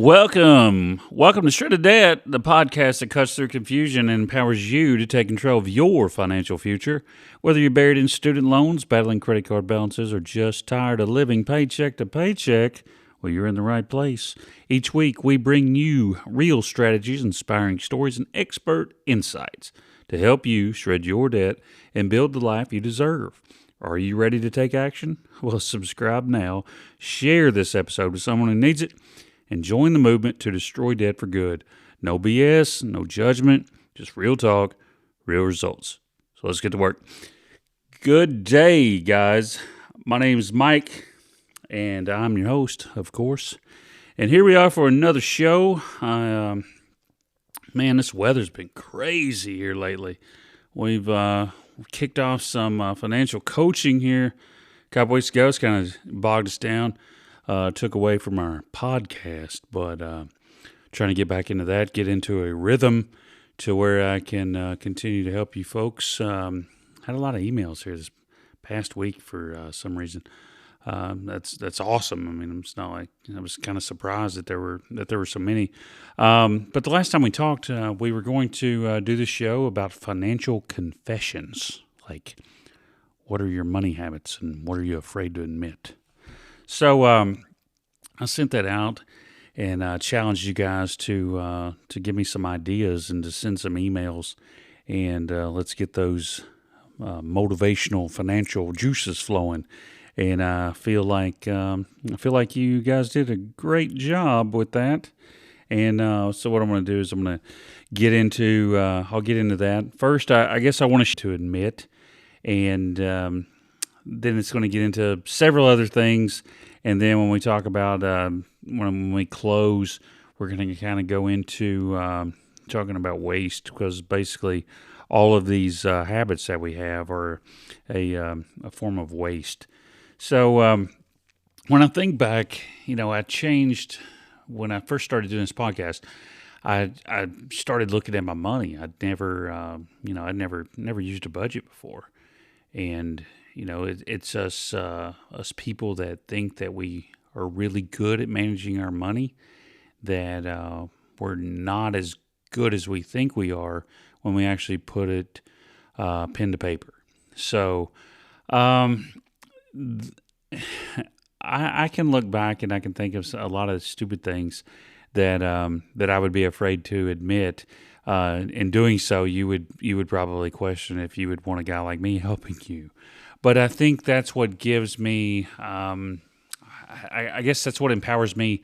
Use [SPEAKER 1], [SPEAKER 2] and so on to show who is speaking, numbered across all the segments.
[SPEAKER 1] Welcome to Shredded Debt, the podcast that cuts through confusion and empowers you to take control of your financial future. Whether you're buried in student loans, battling credit card balances, or just tired of living paycheck to paycheck, well, you're in the right place. Each week, we bring you real strategies, inspiring stories, and expert insights to help you shred your debt and build the life you deserve. Are you ready to take action? Well, subscribe now, share this episode with someone who needs it, and join the movement to destroy debt for good. No BS, no judgment, just real talk, real results. So let's get to work. Good day, guys. My name is Mike, and I'm your host, of course. And here we are for another show. Man, this weather's been crazy here lately. We've kicked off some financial coaching here a couple weeks ago. It's kind of bogged us down. Took away from our podcast, but trying to get back into that, get into a rhythm to where I can continue to help you folks. Had a lot of emails here this past week for some reason. That's awesome. I mean, it's not like I was kind of surprised that there were so many. But the last time we talked, we were going to do this show about financial confessions, like what are your money habits and what are you afraid to admit. So I sent that out and challenged you guys to give me some ideas and to send some emails, and let's get those motivational financial juices flowing. And I feel like you guys did a great job with that. And so what I'm going to do is I'm going to get into I'll get into that first. I guess I want to admit, and then it's going to get into several other things. And then when we talk about, when we close, we're going to kind of go into talking about waste, because basically all of these habits that we have are a form of waste. So when I think back, I changed when I first started doing this podcast. I started looking at my money. I'd never used a budget before. And it's us people that think that we are really good at managing our money, that we're not as good as we think we are when we actually put it pen to paper. So I can look back and I can think of a lot of stupid things that I would be afraid to admit. In doing so, you would probably question if you would want a guy like me helping you. But I think that's what gives me, I guess that's what empowers me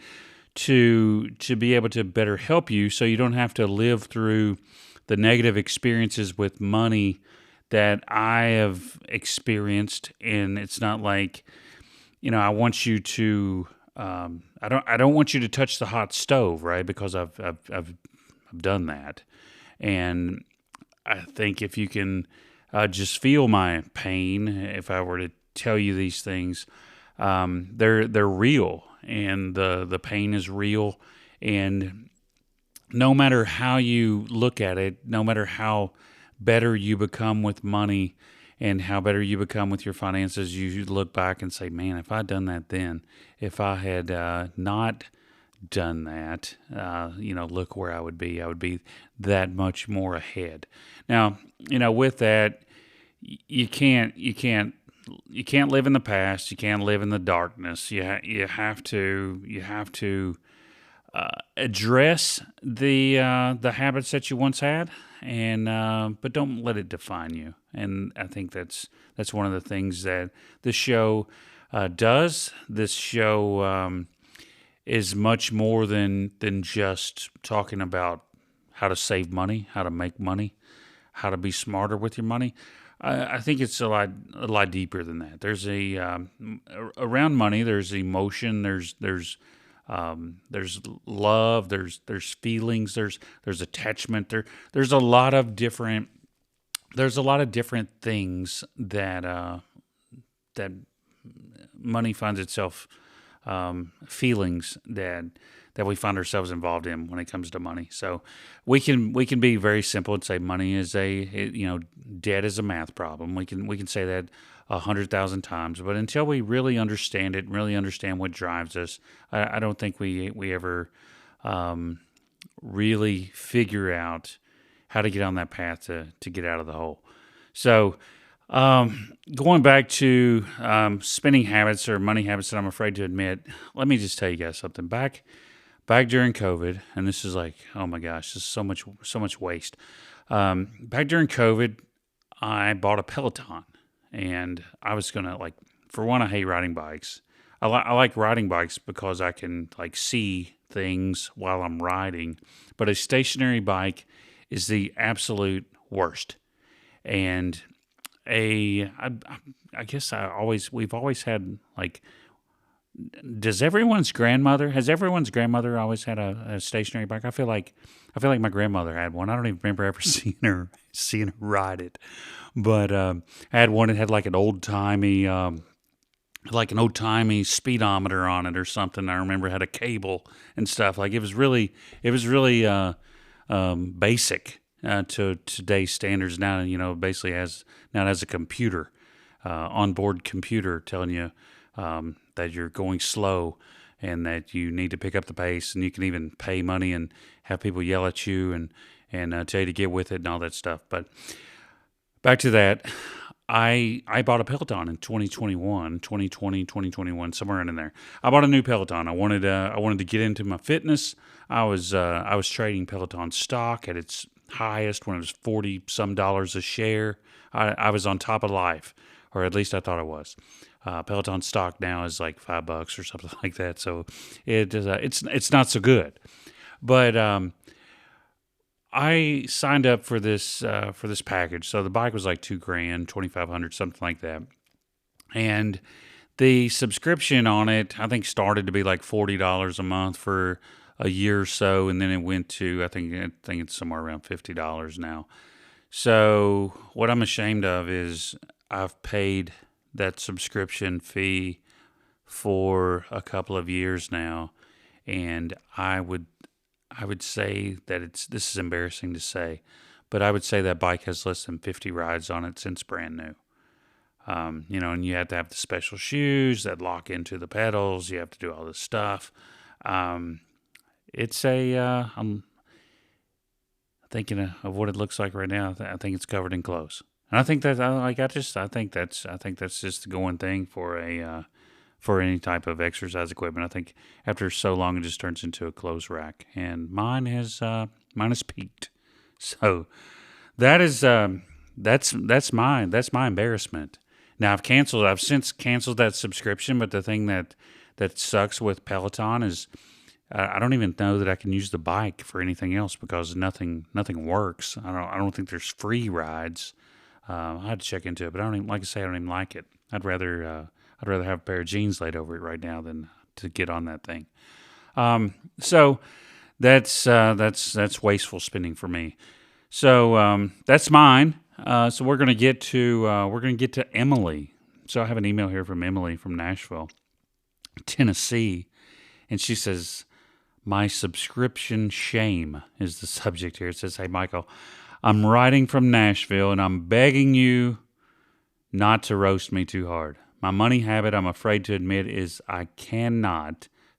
[SPEAKER 1] to be able to better help you, so you don't have to live through the negative experiences with money that I have experienced. And it's not like, I want you to, I don't want you to touch the hot stove, right? Because I've done that. And I think if you can just feel my pain, if I were to tell you these things, they're real, and the pain is real. And no matter how you look at it, no matter how better you become with money and how better you become with your finances, you look back and say, man, if I'd done that then, if I had not done that, look where I would be. I would be that much more ahead. Now, with that, you can't live in the past. You can't live in the darkness. You have to address the habits that you once had, and but don't let it define you. And I think that's one of the things that this show does. This show is much more than just talking about how to save money, how to make money, how to be smarter with your money. I think it's a lot deeper than that. There's around money. There's emotion. There's love. There's feelings. There's attachment. There's a lot of different things that money finds itself, feelings that we find ourselves involved in when it comes to money. So we can be very simple and say money is debt is a math problem. We can say that 100,000 times, but until we really understand it, really understand what drives us, I don't think we ever really figure out how to get on that path to get out of the hole. So, going back to spending habits or money habits that I'm afraid to admit, let me just tell you guys something. Back during COVID, and this is like, oh my gosh, this is so much waste. Back during COVID, I bought a Peloton, and I was gonna like, for one, I hate riding bikes. I like riding bikes because I can like see things while I'm riding, but a stationary bike is the absolute worst. And I guess we've always had like, has everyone's grandmother always had a stationary bike? I feel like my grandmother had one. I don't even remember ever seeing her ride it, but I had one that had like an old timey speedometer on it or something. I remember it had a cable and stuff. Like it was really basic to today's standards. Now, basically now it has a computer, onboard computer telling you that you're going slow and that you need to pick up the pace, and you can even pay money and have people yell at you and tell you to get with it and all that stuff. But back to that, I bought a Peloton in 2021, somewhere in there. I bought a new Peloton. I wanted to get into my fitness. I was trading Peloton stock at its highest when it was $40 some a share. I was on top of life, or at least I thought I was. Peloton stock now is like $5 or something like that. So it's not so good. But I signed up for this package. So the bike was like $2,000, $2,500, something like that. And the subscription on it, I think, started to be like $40 a month for a year or so, and then it went to I think it's somewhere around $50 now. So what I'm ashamed of is I've paid that subscription fee for a couple of years now, and I would say that this is embarrassing to say, but I would say that bike has less than 50 rides on it since brand new. And you have to have the special shoes that lock into the pedals. You have to do all this stuff. I'm thinking of what it looks like right now. I think it's covered in clothes, and I think that I think that's just the going thing for for any type of exercise equipment. I think after so long, it just turns into a clothes rack, and mine has peaked. So that is that's my embarrassment. Now I've since canceled that subscription, but the thing that sucks with Peloton is I don't even know that I can use the bike for anything else because nothing works. I don't think there's free rides. I had to check into it, but I don't even like it. I'd rather have a pair of jeans laid over it right now than to get on that thing. So that's wasteful spending for me. So that's mine. So we're gonna get to Emily. So I have an email here from Emily from Nashville, Tennessee, and she says, "My subscription shame" is the subject here. It says, "Hey Michael, I'm writing from Nashville and I'm begging you not to roast me too hard. My money habit, I'm afraid to admit, is I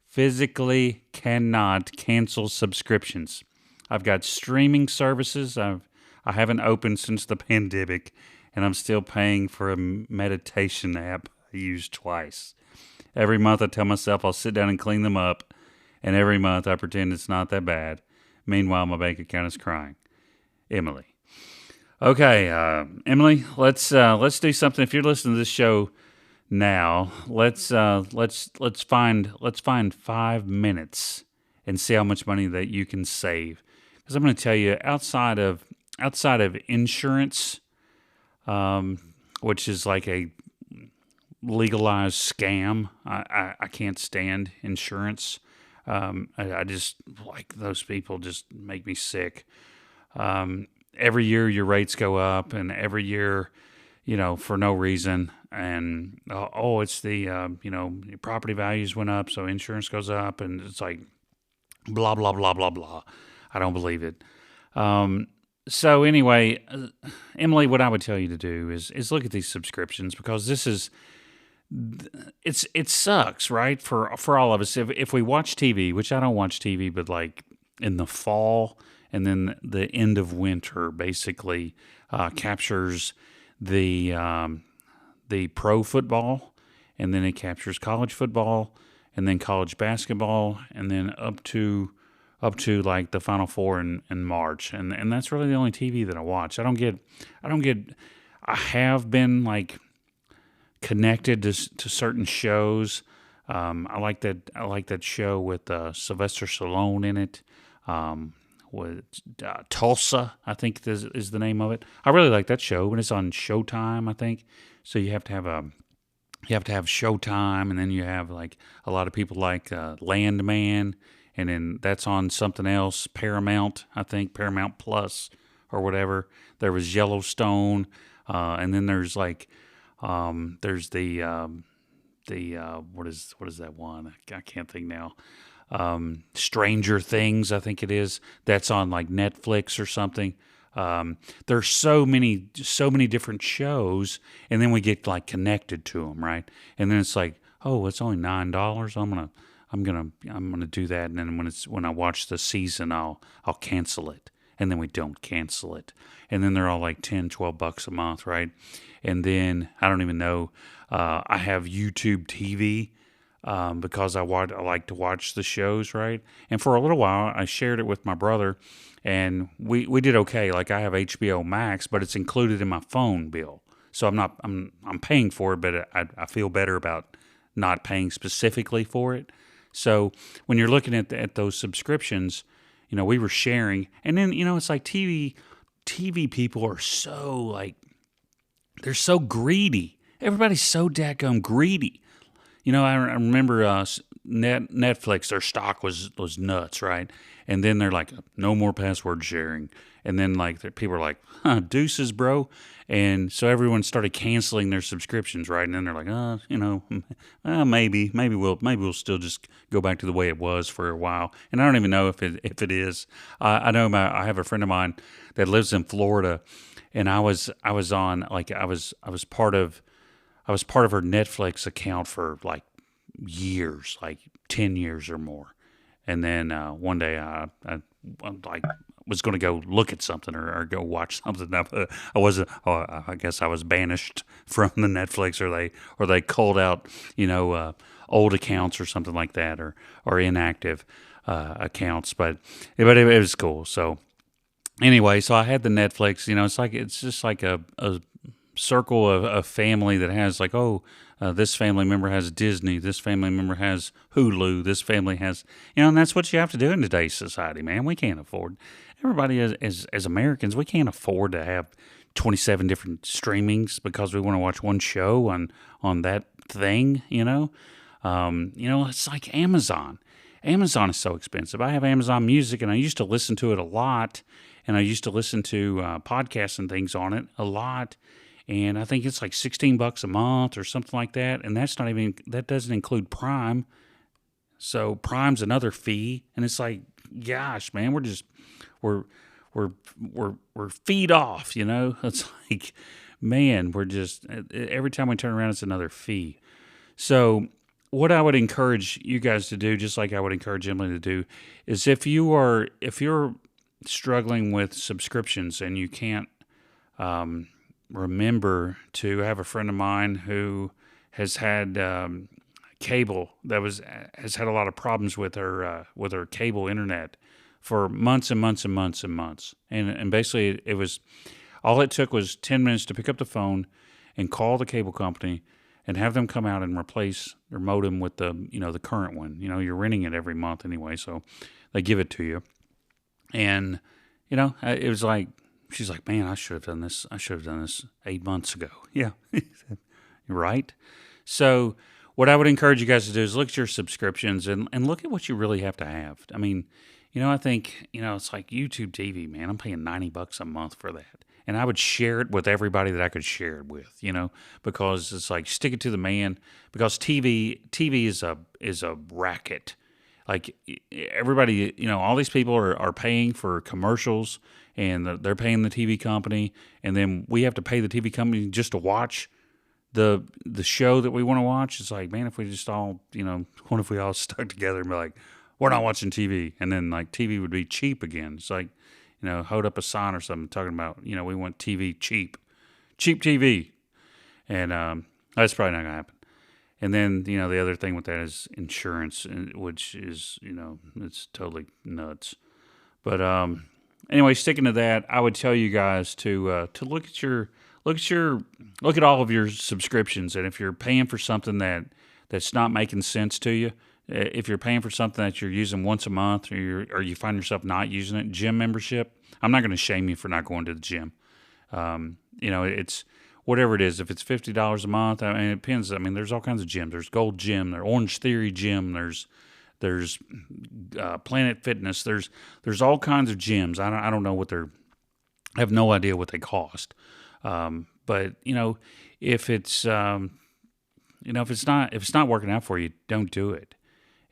[SPEAKER 1] physically cannot cancel subscriptions. I've got streaming services I haven't opened since the pandemic, and I'm still paying for a meditation app I used twice. Every month I tell myself I'll sit down and clean them up, and every month I pretend it's not that bad. Meanwhile, my bank account is crying. Emily." Okay, Emily, let's do something. If you're listening to this show now, let's find 5 minutes and see how much money that you can save. Because I'm going to tell you, outside of insurance, which is like a legalized scam, I can't stand insurance. I just, like, those people just make me sick. Every year your rates go up, and every year, for no reason. And it's the your property values went up, so insurance goes up, and it's like blah blah blah blah blah. I don't believe it. So anyway, Emily, what I would tell you to do is look at these subscriptions, because this is it sucks, right? For all of us, if we watch TV, which I don't watch TV, but like in the fall and then the end of winter, basically captures the pro football, and then it captures college football, and then college basketball, and then up to like the Final Four in March, and that's really the only TV that I watch. I don't get. I have been like connected to certain shows. I like that show with Sylvester Stallone in it. With Tulsa, I think is the name of it. I really like that show, and it's on Showtime, I think. So you have to have Showtime, and then you have like a lot of people like Landman, and then that's on something else, Paramount, I think Paramount Plus or whatever. There was Yellowstone, and then there's like there's the what is that one? I can't think now. Stranger Things, I think it is. That's on like Netflix or something. There's so many different shows, and then we get like connected to them, right? And then it's like, oh, it's only $9. I'm gonna do that, and then when I watch the season, I'll cancel it, and then we don't cancel it, and then they're all like 10, $12 a month, right? And then I don't even know. I have YouTube TV because I like to watch the shows, right? And for a little while, I shared it with my brother, and we did okay. Like I have HBO Max, but it's included in my phone bill, so I'm paying for it, but I feel better about not paying specifically for it. So when you're looking at those subscriptions, we were sharing, and then it's like TV people are so like they're so greedy. Everybody's so dadgum greedy. I remember Netflix, their stock was nuts, right? And then they're like, no more password sharing. And then like people are like, deuces, bro. And so everyone started canceling their subscriptions, right? And then they're like, maybe we'll still just go back to the way it was for a while. And I don't even know if it is. I know I have a friend of mine that lives in Florida, and I was on like I was part of her Netflix account for like years, like 10 years or more. And then one day I like was going to go look at something or go watch something. I wasn't. Oh, I guess I was banished from the Netflix, or they culled out old accounts or something like that, or inactive accounts. But it was cool. So anyway, so I had the Netflix. It's just like a circle of family that has like, this family member has Disney, this family member has Hulu, this family has, and that's what you have to do in today's society, man. We can't afford, everybody as Americans, we can't afford to have 27 different streamings because we want to watch one show on that thing, it's like Amazon. Amazon is so expensive. I have Amazon Music, and I used to listen to it a lot, and I used to listen to podcasts and things on it a lot. And I think it's like $16 a month or something like that. And that doesn't include Prime. So Prime's another fee. And it's like, gosh, man, we're feet off, It's like, man, we're just, every time we turn around, it's another fee. So what I would encourage you guys to do, just like I would encourage Emily to do, is if you're struggling with subscriptions and you can't, remember to have a friend of mine who has had cable has had a lot of problems with her cable internet for months and months and months and months, and basically all it took was 10 minutes to pick up the phone and call the cable company and have them come out and replace their modem with the current one. You're renting it every month anyway, so they give it to you, and it was like. She's like, man, I should have done this. I should have done this 8 months ago. Yeah, right? So what I would encourage you guys to do is look at your subscriptions and look at what you really have to have. I mean, I think, it's like YouTube TV, man. I'm paying $90 a month for that. And I would share it with everybody that I could share it with, because it's like stick it to the man, because TV is a racket. Like everybody, all these people are paying for commercials, and they're paying the TV company, and then we have to pay the TV company just to watch the show that we want to watch. It's like, man, if we just all, what if we all stuck together and be like, we're not watching TV, and then like TV would be cheap again. It's like, hold up a sign or something talking about, we want TV cheap TV, and that's probably not gonna happen. And then, the other thing with that is insurance, which is, it's totally nuts. But anyway, sticking to that, I would tell you guys to look at all of your subscriptions, and if you're paying for something that's not making sense to you, if you're paying for something that you're using once a month, or you find yourself not using it, gym membership, I'm not going to shame you for not going to the gym. It's whatever it is. If it's $50 a month, I mean, it depends. I mean, there's all kinds of gyms. There's Gold Gym, there's Orange Theory Gym, there's Planet Fitness. There's all kinds of gyms. I don't know what I have no idea what they cost. But if it's if it's not working out for you, don't do it,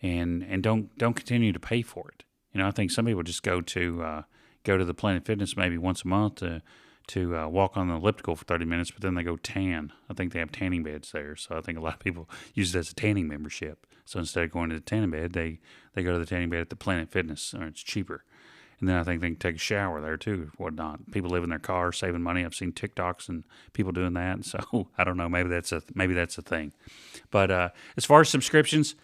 [SPEAKER 1] and don't continue to pay for it. I think some people just go to the Planet Fitness maybe once a month to walk on the elliptical for 30 minutes, but then they go tan. I think they have tanning beds there, so I think a lot of people use it as a tanning membership. So instead of going to the tanning bed, they go to the tanning bed at the Planet Fitness, or it's cheaper. And then I think they can take a shower there too, whatnot. People live in their car, saving money. I've seen TikToks and people doing that. And so I don't know, maybe that's a thing. But as far as subscriptions,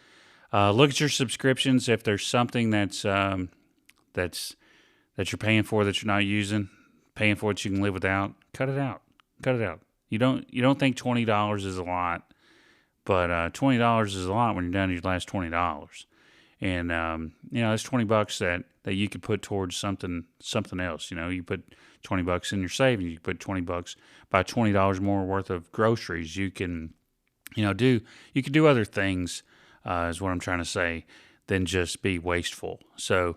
[SPEAKER 1] look at your subscriptions. If there's something that you're paying for that you're not using, paying for it you can live without, cut it out. Cut it out. You don't think $20 is a lot, but $20 is a lot when you're down to your last $20. And that's $20 that you could put towards something else. You put $20 in your savings. You put $20, buy $20 more worth of groceries. You can, do other things. Is what I'm trying to say, than just be wasteful. So,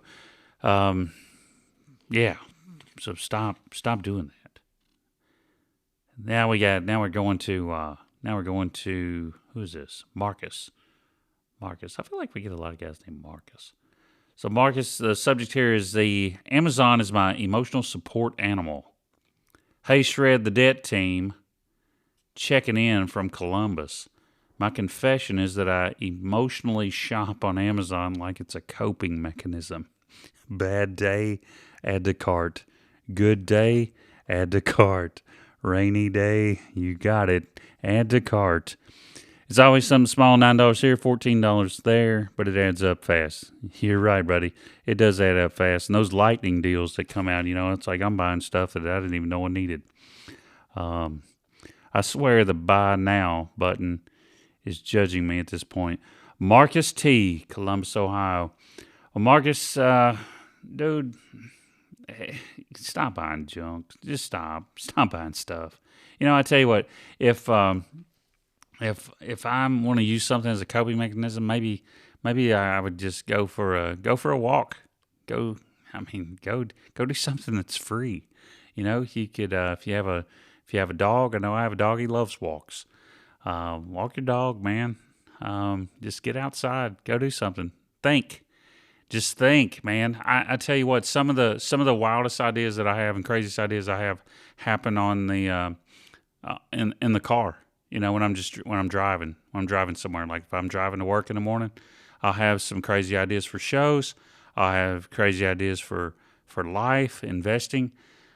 [SPEAKER 1] yeah. So stop doing that. Now we're going to who is this? Marcus. I feel like we get a lot of guys named Marcus. So Marcus, the subject here is the Amazon is my emotional support animal. Hey Shred the Debt Team, checking in from Columbus. My confession is that I emotionally shop on Amazon like it's a coping mechanism. Bad day, add to cart. Good day, add to cart. Rainy day, you got it, add to cart. It's always something small, $9 here, $14 there, but it adds up fast. You're right, buddy. It does add up fast. And those lightning deals that come out, it's like I'm buying stuff that I didn't even know I needed. I swear the buy now button is judging me at this point. Marcus T., Columbus, Ohio. Well, Marcus, dude, stop buying junk. Just stop buying stuff. I tell you what, if I want to use something as a coping mechanism, maybe I would just go for a walk. Go do something that's free. You could if you have a dog. I know I have a dog. He loves walks. Walk your dog, man. Just get outside. Go do something. Just think, man. I tell you what, some of the wildest ideas that I have and craziest ideas I have happen on the in the car. When I'm driving somewhere. Like if I'm driving to work in the morning, I'll have some crazy ideas for shows. I'll have crazy ideas for life, investing.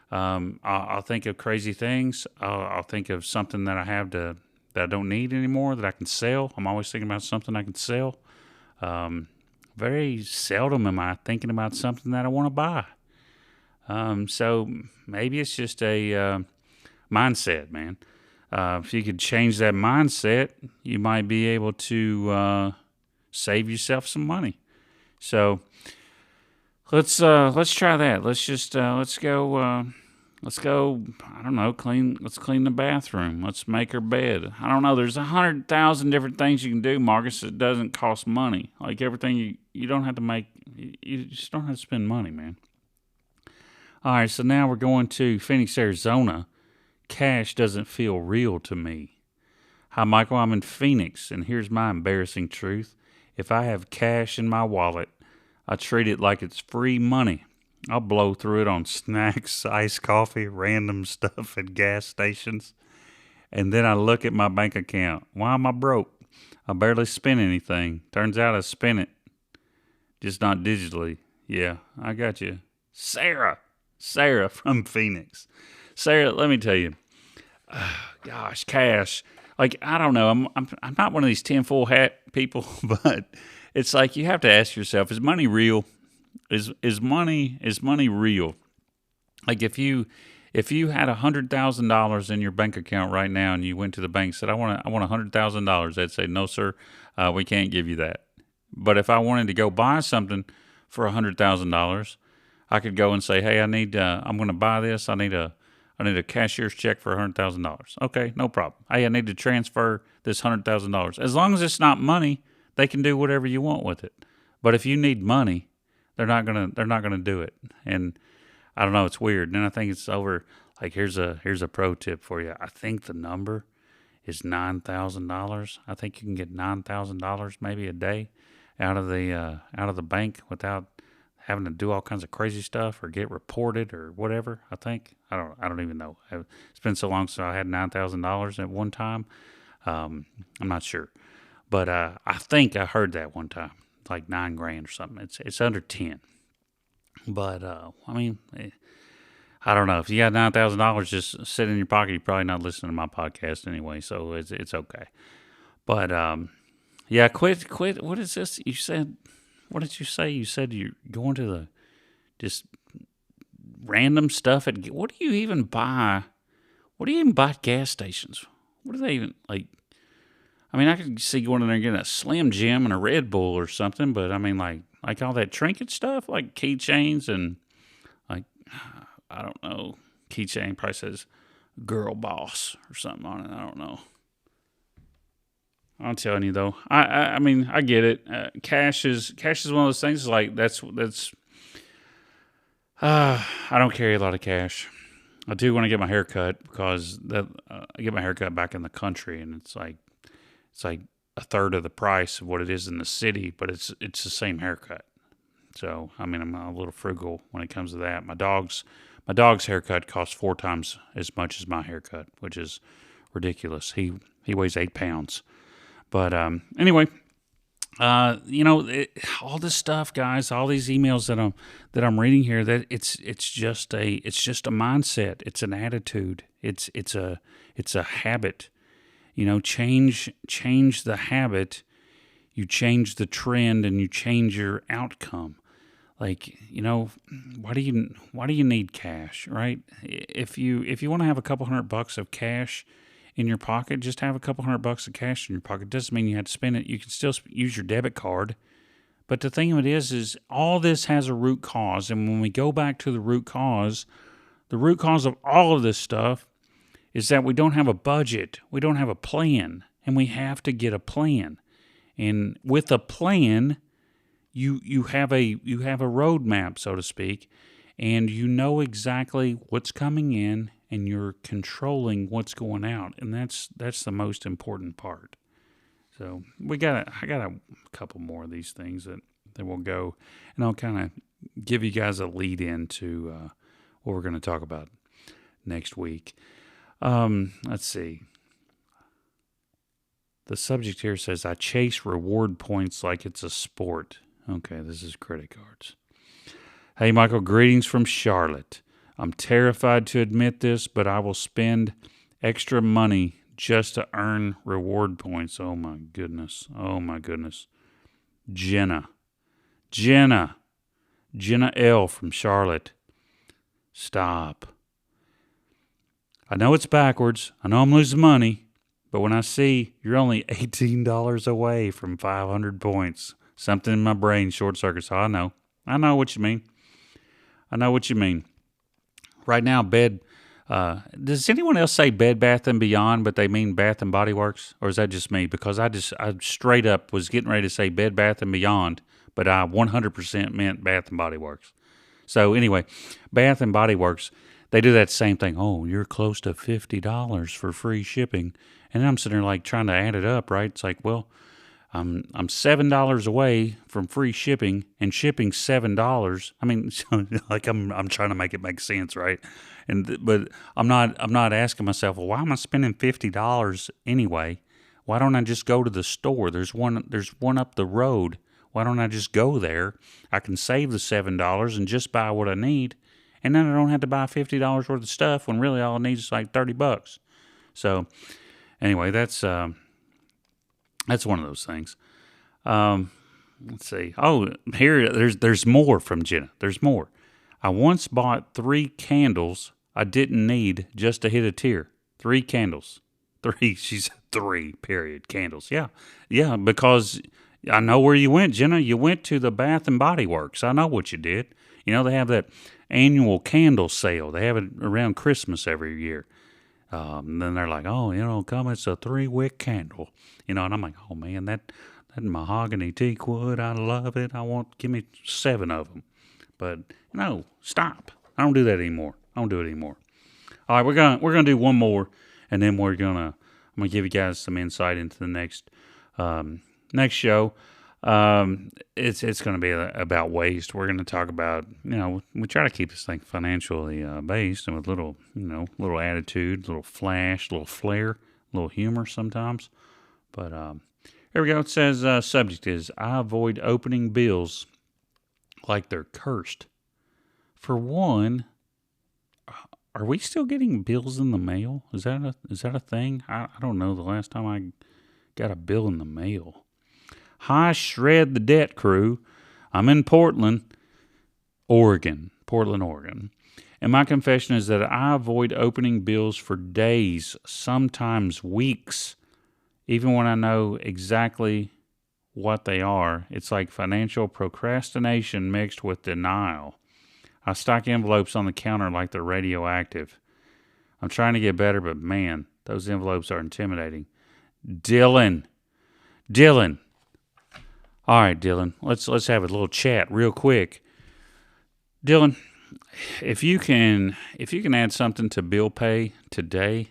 [SPEAKER 1] I'll think of crazy things. I'll think of something that I have that I don't need anymore that I can sell. I'm always thinking about something I can sell. Very seldom am I thinking about something that I want to buy. So maybe it's just a mindset, man. If you could change that mindset, you might be able to save yourself some money. So let's try that. Let's go. I don't know. Let's clean the bathroom. Let's make her bed. I don't know. There's 100,000 different things you can do, Marcus. It doesn't cost money. Like everything, you don't have to make. You just don't have to spend money, man. All right. So now we're going to Phoenix, Arizona. Cash doesn't feel real to me. Hi, Michael. I'm in Phoenix, and here's my embarrassing truth. If I have cash in my wallet, I treat it like it's free money. I'll blow through it on snacks, iced coffee, random stuff at gas stations. And then I look at my bank account. Why am I broke? I barely spent anything. Turns out I spent it, just not digitally. Yeah, I got you. Sarah from Phoenix. Sarah, let me tell you. Gosh, cash. Like, I don't know. I'm not one of these tinfoil hat people, but it's like you have to ask yourself: is money real? Is money real? Like if you had $100,000 in your bank account right now, and you went to the bank and said, I want $100,000, they'd say, no, sir, we can't give you that. But if I wanted to go buy something for $100,000, I could go and say, hey, I'm going to buy this. I need a cashier's check for $100,000. Okay, no problem. Hey, I need to transfer this $100,000. As long as it's not money, they can do whatever you want with it. But if you need money, they're not gonna do it. And I don't know, it's weird. And I think it's over. Like here's a pro tip for you. I think the number is $9,000. I think you can get $9,000 maybe a day out of the bank without having to do all kinds of crazy stuff or get reported or whatever. I think I don't even know. It's been so long since I had $9,000 at one time. I'm not sure, but I think I heard that one time, like $9,000 or something. It's under 10. But I mean, I don't know. If you got $9,000 just sitting in your pocket, you're probably not listening to my podcast anyway. So it's okay. But yeah, quit. What is this? You said. What did you say? You said you're going to the just random stuff at. What do you even buy? What do you even buy at gas stations? What do they even like? I mean, I could see going in there and getting a Slim Jim and a Red Bull or something, but I mean, like all that trinket stuff, like keychains and like, I don't know, keychain probably says Girl Boss or something on it. I don't know. I'm telling you though, I mean, I get it. Cash is one of those things. Like that's. I don't carry a lot of cash. I do want to get my hair cut because I get my hair cut back in the country, and it's like a third of the price of what it is in the city, but it's the same haircut. So I mean, I'm a little frugal when it comes to that. My dog's haircut costs 4 times as much as my haircut, which is ridiculous. He weighs 8 pounds. But anyway, all this stuff, guys, all these emails that I'm reading here, that it's just a mindset. It's an attitude. It's a habit. Change the habit. You change the trend, and you change your outcome. Like, why do you need cash, right? If you want to have a couple $100 of cash in your pocket, just have a couple $100 of cash in your pocket. Doesn't mean you have to spend it. You can still use your debit card. But the thing of it is all this has a root cause. And when we go back to the root cause of all of this stuff is that we don't have a budget. We don't have a plan. And we have to get a plan. And with a plan, you have a roadmap, so to speak, and you know exactly what's coming in, and you're controlling what's going out, and that's the most important part. So I got a couple more of these things that will go, and I'll kind of give you guys a lead into what we're going to talk about next week. Let's see. The subject here says, I chase reward points like it's a sport. Okay, this is credit cards. Hey, Michael, greetings from Charlotte. I'm terrified to admit this, but I will spend extra money just to earn reward points. Oh, my goodness. Jenna L. from Charlotte. Stop. I know it's backwards. I know I'm losing money. But when I see you're only $18 away from 500 points, something in my brain short circuits. So I know what you mean. Right now, does anyone else say Bed Bath & Beyond, but they mean Bath & Body Works? Or is that just me? Because I straight up was getting ready to say Bed Bath & Beyond, but I 100% meant Bath & Body Works. So anyway, Bath & Body Works, they do that same thing. Oh, you're close to $50 for free shipping. And I'm sitting there like trying to add it up, right? It's like, well, I'm $7 away from free shipping, and shipping $7. I mean, like I'm trying to make it make sense, right? But I'm not asking myself, well, why am I spending $50 anyway? Why don't I just go to the store? There's one up the road. Why don't I just go there? I can save the $7 and just buy what I need, and then I don't have to buy $50 worth of stuff when really all I need is like $30. So anyway, that's one of those things. Let's see. Oh, here there's more from Jenna. There's more. I once bought 3 candles I didn't need just to hit a tear. 3 candles. 3. She said 3. Period. Candles. Yeah. Because I know where you went, Jenna. You went to the Bath and Body Works. I know what you did. You know they have that annual candle sale. They have it around Christmas every year. And then they're like, oh, come, it's a 3-wick candle. And I'm like, oh man, that mahogany teak wood, I love it. Give me 7 of them. But no, stop. I don't do that anymore. All right, we're gonna do one more, and then I'm gonna give you guys some insight into the next show. It's going to be about waste. We're going to talk about, we try to keep this thing financially based and with little attitude, little flash, little flair, little humor sometimes. But here we go. It says subject is I avoid opening bills like they're cursed. For one, are we still getting bills in the mail? Is that a thing? I don't know the last time I got a bill in the mail. Hi, Shred the Debt crew. I'm in Portland, Oregon. And my confession is that I avoid opening bills for days, sometimes weeks, even when I know exactly what they are. It's like financial procrastination mixed with denial. I stack envelopes on the counter like they're radioactive. I'm trying to get better, but man, those envelopes are intimidating. Dylan. All right, Dylan, let's have a little chat real quick. Dylan, if you can add something to bill pay today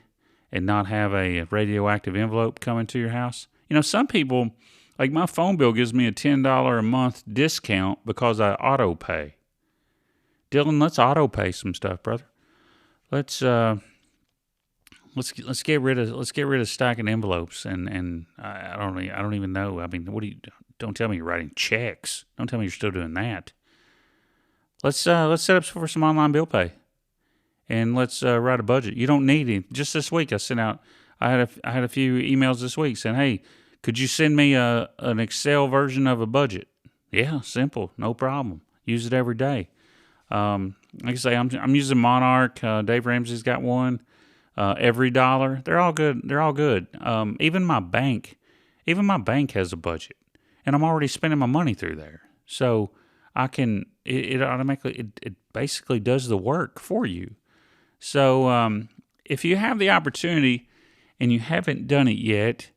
[SPEAKER 1] and not have a radioactive envelope coming to your house, some people, like my phone bill gives me a $10 a month discount because I auto pay. Dylan, let's auto pay some stuff, brother. Let's get rid of stacking envelopes and I don't even know. I mean, don't tell me you're writing checks. Don't tell me you're still doing that. Let's set up for some online bill pay, and let's write a budget. You don't need it. Just this week, I had a few emails this week saying, "Hey, could you send me an Excel version of a budget?" Yeah, simple, no problem. Use it every day. Like I say, I'm using Monarch. Dave Ramsey's got one. Every Dollar. They're all good. Even my bank has a budget, and I'm already spending my money through there. So I can it automatically it basically does the work for you. So if you have the opportunity and you haven't done it yet,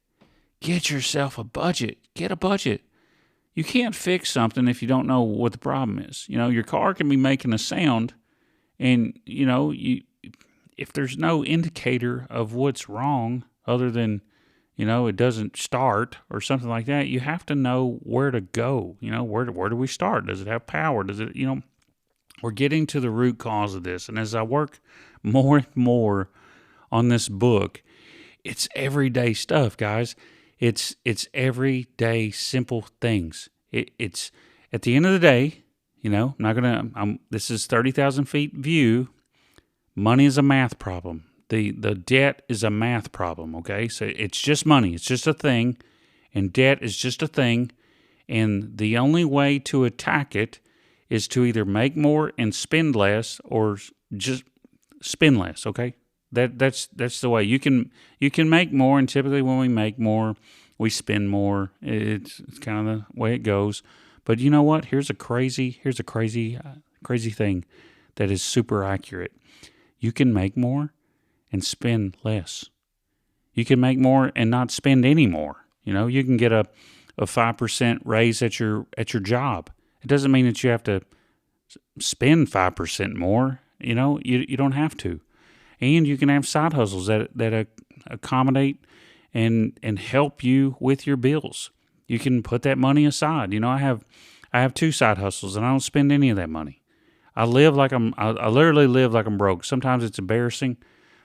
[SPEAKER 1] get yourself a budget. Get a budget. You can't fix something if you don't know what the problem is. Your car can be making a sound, and if there's no indicator of what's wrong other than, it doesn't start or something like that, you have to know where to go. Where do we start? Does it have power? Does it, we're getting to the root cause of this. And as I work more and more on this book, it's everyday stuff, guys. It's everyday simple things. It's at the end of the day, this is 30,000 feet view. Money is a math problem. The debt is a math problem, okay? So it's just money. It's just a thing, and debt is just a thing, and the only way to attack it is to either make more and spend less, or just spend less, okay? That's the way. You can make more, and typically when we make more, we spend more. It's kind of the way it goes. But you know what? Here's a crazy thing that is super accurate. You can make more and spend less. You can make more and not spend any more. You can get a 5% raise at your job. It doesn't mean that you have to spend 5% more. You don't have to. And you can have side hustles that accommodate and help you with your bills. you can put that money aside. I have two side hustles, and I don't spend any of that money. I literally live like I'm broke. Sometimes it's embarrassing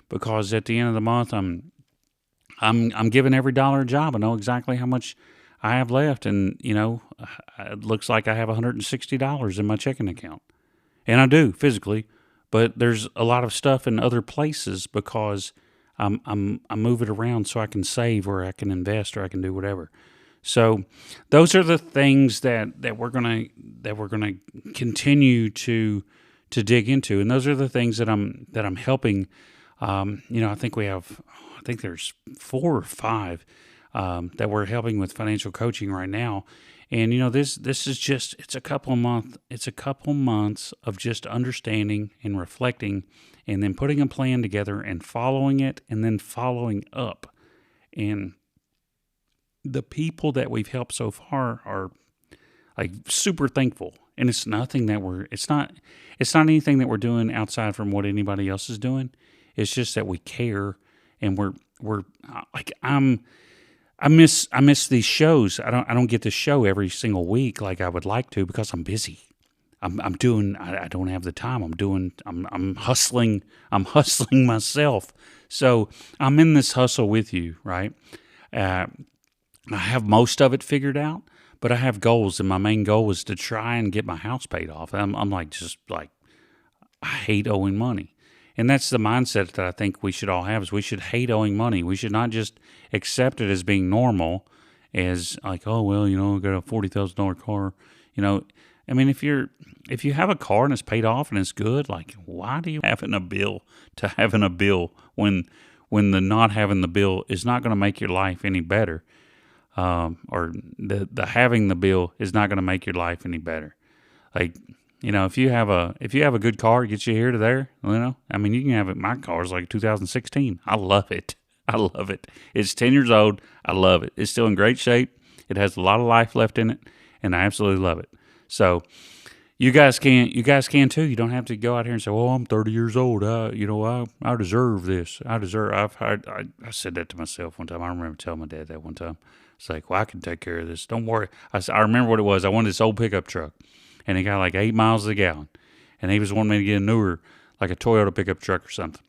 [SPEAKER 1] because at the end of the month, I'm giving every dollar a job. I know exactly how much I have left, and it looks like I have $160 in my checking account, and I do physically, but there's a lot of stuff in other places because I move it around so I can save or I can invest or I can do whatever. So those are the things that we're gonna continue to dig into, and those are the things that I'm helping. I think there's 4 or 5 that we're helping with financial coaching right now, and this is just it's a couple months of just understanding and reflecting, and then putting a plan together and following it, and then following up, and the people that we've helped so far are like super thankful. And it's nothing that it's not anything that we're doing outside from what anybody else is doing. It's just that we care, and we're like I miss these shows. I don't get this show every single week like I would like to because I'm busy. I don't have the time. I'm hustling myself. So I'm in this hustle with you, right? I have most of it figured out, but I have goals, and my main goal is to try and get my house paid off. I'm like, I hate owing money. And that's the mindset that I think we should all have, is we should hate owing money. We should not just accept it as being normal, as like, oh, well, I got a $40,000 car. I mean, if you have a car and it's paid off and it's good, like, why do you having a bill when the not having the bill is not going to make your life any better? Or the having the bill is not going to make your life any better. Like, if you have a good car, it gets you here to there, I mean, you can have it. My car is like 2016. I love it. It's 10 years old. I love it. It's still in great shape. It has a lot of life left in it, and I absolutely love it. So you guys can too. You don't have to go out here and say, well, I'm 30 years old. I deserve this. I said that to myself one time. I remember telling my dad that one time. It's like, well, I can take care of this. Don't worry. I remember what it was. I wanted this old pickup truck, and it got like 8 miles a gallon. And he was wanting me to get a newer, like a Toyota pickup truck or something.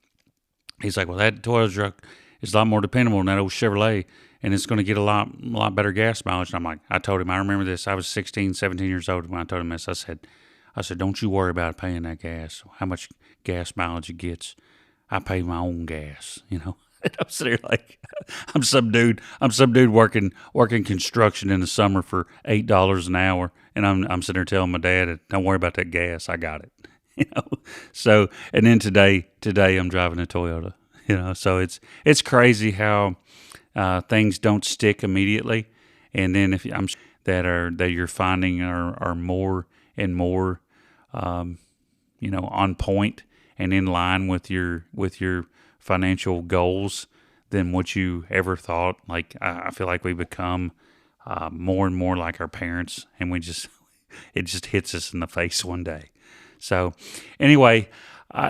[SPEAKER 1] He's like, well, that Toyota truck is a lot more dependable than that old Chevrolet, and it's going to get a lot better gas mileage. And I'm like, I told him, I remember this. I was 16, 17 years old when I told him this. I said, don't you worry about paying that gas, how much gas mileage it gets. I pay my own gas, And I'm sitting there like, I'm some dude working construction in the summer for $8 an hour, and I'm sitting there telling my dad, don't worry about that gas, I got it. So, and then today I'm driving a Toyota. So it's crazy how things don't stick immediately, and then if I'm that you're finding are more and more, on point and in line with your financial goals than what you ever thought. Like, I feel like we become more and more like our parents, and it just hits us in the face one day. So anyway,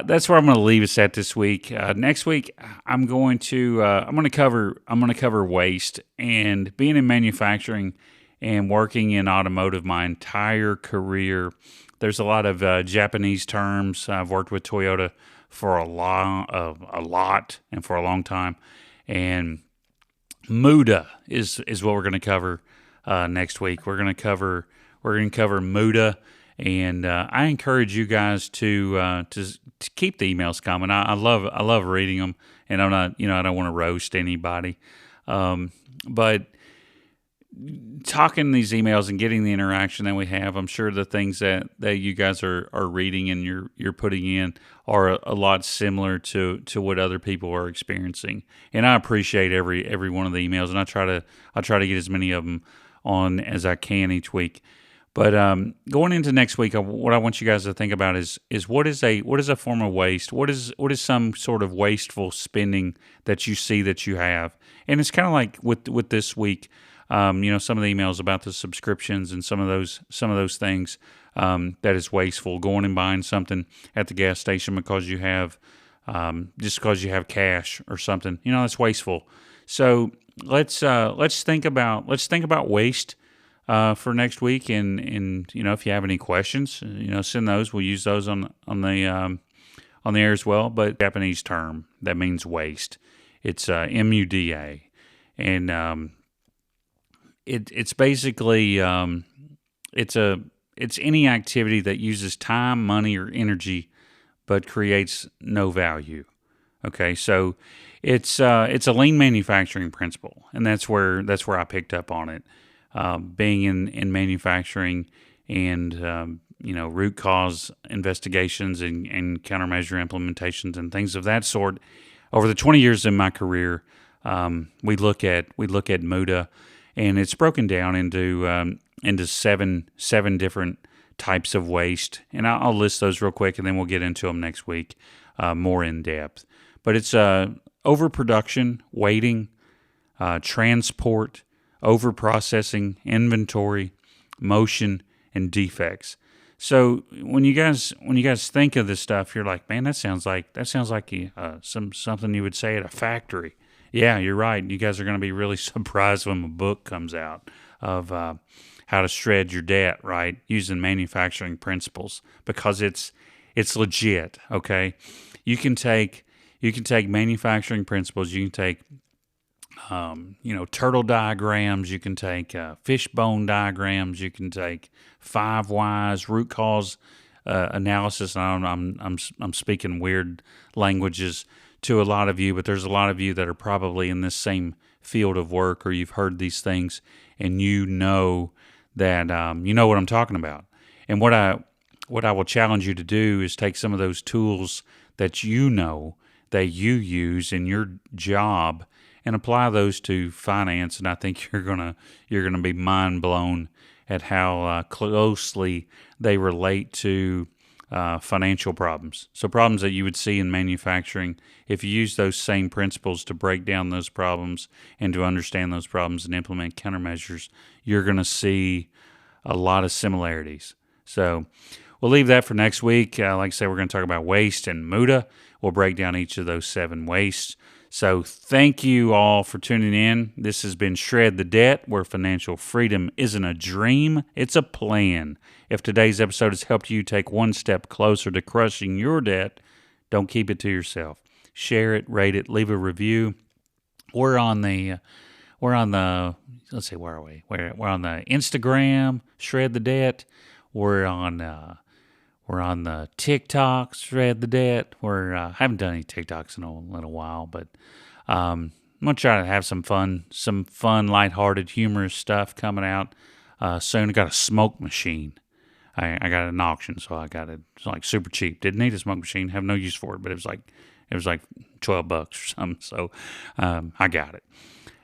[SPEAKER 1] that's where I'm going to leave us at this week. Next week, I'm going to cover waste. And being in manufacturing and working in automotive my entire career, there's a lot of Japanese terms. I've worked with Toyota for a lot and for a long time, and Muda is what we're going to cover next week. We're going to cover Muda, and I encourage you guys to keep the emails coming. I love reading them, and I'm not I don't want to roast anybody, but talking these emails and getting the interaction that we have, I'm sure the things that you guys are reading and you're putting in are a lot similar to what other people are experiencing. And I appreciate every one of the emails, and I try to get as many of them on as I can each week. But going into next week, what I want you guys to think about is what is a form of waste? What is some sort of wasteful spending that you see that you have? And it's kind of like with this week. Some of the emails about the subscriptions and some of those things that is wasteful. Going and buying something at the gas station because you have just because you have cash or something, that's wasteful. So let's think about waste for next week, and if you have any questions, send those. We'll use those on the air as well. But Japanese term that means waste. It's MUDA, and it's basically it's any activity that uses time, money, or energy, but creates no value. Okay, so it's a lean manufacturing principle, and that's where I picked up on it. Being in manufacturing and root cause investigations and countermeasure implementations and things of that sort. Over the 20 years in my career, we look at MUDA, and it's broken down into seven different types of waste, and I'll list those real quick, and then we'll get into them next week more in depth. But it's overproduction, waiting, transport, overprocessing, inventory, motion, and defects. So when you guys think of this stuff, you're like, man, that sounds like something you would say at a factory. Yeah, you're right. You guys are going to be really surprised when a book comes out of how to shred your debt, right, using manufacturing principles, because it's legit. Okay, you can take manufacturing principles. You can take turtle diagrams. You can take fishbone diagrams. You can take 5 whys, root cause analysis. And I'm speaking weird languages to a lot of you, but there's a lot of you that are probably in this same field of work, or you've heard these things, and you know that you know what I'm talking about. And what I will challenge you to do is take some of those tools that that you use in your job and apply those to finance. And I think you're gonna be mind blown at how closely they relate to financial problems. So problems that you would see in manufacturing, if you use those same principles to break down those problems and to understand those problems and implement countermeasures, you're going to see a lot of similarities. So we'll leave that for next week. Like I said, we're going to talk about waste and MUDA. We'll break down each of those 7 wastes. So thank you all for tuning in. This has been Shred the Debt, where financial freedom isn't a dream, it's a plan. If today's episode has helped you take one step closer to crushing your debt, don't keep it to yourself. Share it, rate it, leave a review. We're on the let's see, where are we? We're on the Instagram, Shred the Debt. We're on the TikTok, Shred the Debt. I haven't done any TikToks in a little while, but I'm gonna try to have some fun, lighthearted, humorous stuff coming out soon. I got a smoke machine. I got it at an auction, so I got it. It's like super cheap. Didn't need a smoke machine. Have no use for it, but it was like $12 or something. So I got it.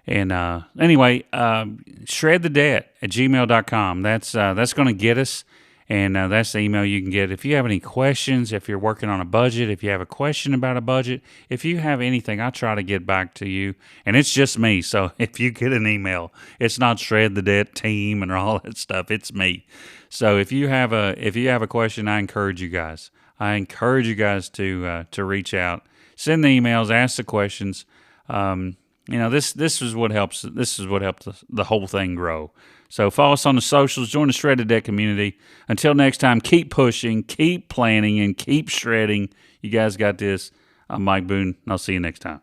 [SPEAKER 1] And anyway, shredthedebt@gmail.com. That's going to get us. And that's the email you can get. If you have any questions, if you're working on a budget, if you have a question about a budget, if you have anything, I try to get back to you. And it's just me. So if you get an email, it's not Shred the Debt team and all that stuff. It's me. So if you have a question, I encourage you guys. to reach out, send the emails, ask the questions. This is what helps. This is what helps the whole thing grow. So follow us on the socials, join the Shred the Debt community. Until next time, keep pushing, keep planning, and keep shredding. You guys got this. I'm Mike Boone, and I'll see you next time.